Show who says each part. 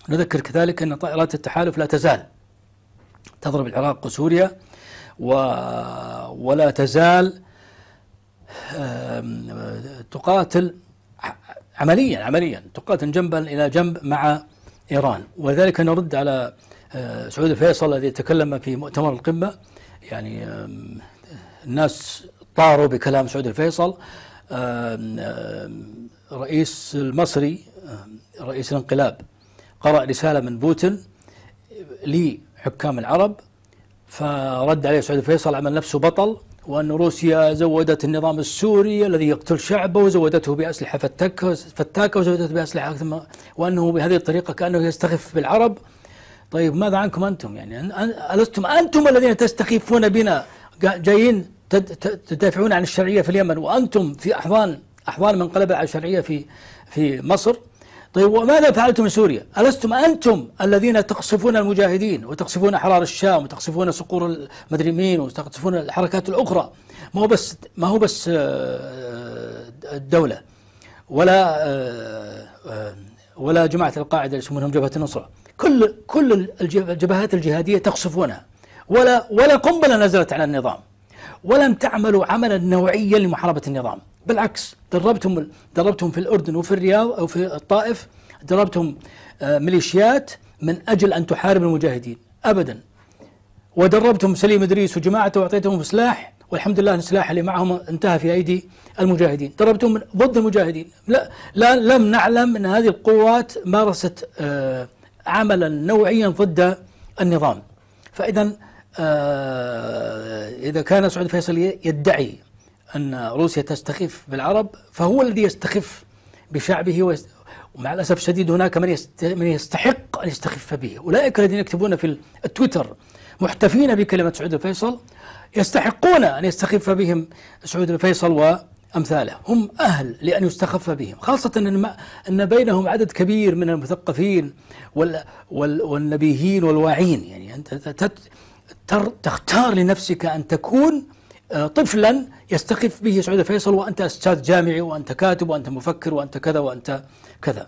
Speaker 1: نذكر كذلك أن طائرات التحالف لا تزال تضرب العراق وسوريا، ولا تزال تقاتل عمليا تقاتل جنبا إلى جنب مع إيران. ولذلك نرد على سعود الفيصل الذي تكلم في مؤتمر القمة. يعني الناس طاروا بكلام سعود الفيصل. رئيس المصري رئيس الانقلاب قرأ رسالة من بوتين لحكام العرب، فرد عليه سعود الفيصل عمل نفسه بطل، وأن روسيا زودت النظام السوري الذي يقتل شعبه وزودته بأسلحة فتاكة وزودته بأسلحة، وأنه بهذه الطريقة كأنه يستخف بالعرب. طيب ماذا عنكم أنتم؟ يعني ألستم أنتم الذين تستخفون بنا جايين تدافعون عن الشرعية في اليمن، وأنتم في أحضان من قلب على الشرعية في مصر؟ طيب وماذا فعلتم في سوريا؟ ألستم أنتم الذين تقصفون المجاهدين وتقصفون أحرار الشام وتقصفون صقور المدري مين وتقصفون الحركات الأخرى؟ ما هو بس الدولة ولا جماعة القاعدة يسمونهم جبهة النصرة، كل الجبهات الجهادية تقصفونها، ولا قنبلة نزلت على النظام، ولم تعملوا عملا نوعيا لمحاربة النظام. بالعكس دربتم في الأردن وفي الرياض أو في الطائف، دربتم ميليشيات من أجل أن تحارب المجاهدين أبدا، ودربتم سليم إدريس وجماعته وأعطيتهم سلاح، والحمد لله السلاح اللي معهم انتهى في أيدي المجاهدين. دربتم ضد المجاهدين. لا لم نعلم أن هذه القوات مارست عملا نوعيا ضد النظام. فإذا إذا كان سعود فيصل يدعي أن روسيا تستخف بالعرب، فهو الذي يستخف بشعبه، ومع الأسف الشديد هناك من يستحق أن يستخف به. أولئك الذين يكتبون في التويتر محتفين بكلمة سعود الفيصل يستحقون أن يستخف بهم سعود الفيصل وأمثاله، هم أهل لأن يستخف بهم، خاصة أن بينهم عدد كبير من المثقفين والنبيهين والواعين. يعني أنت تختار لنفسك أن تكون طفلا يستخف به سعود الفيصل، وأنت أستاذ جامعي وأنت كاتب وأنت مفكر وأنت كذا وأنت كذا.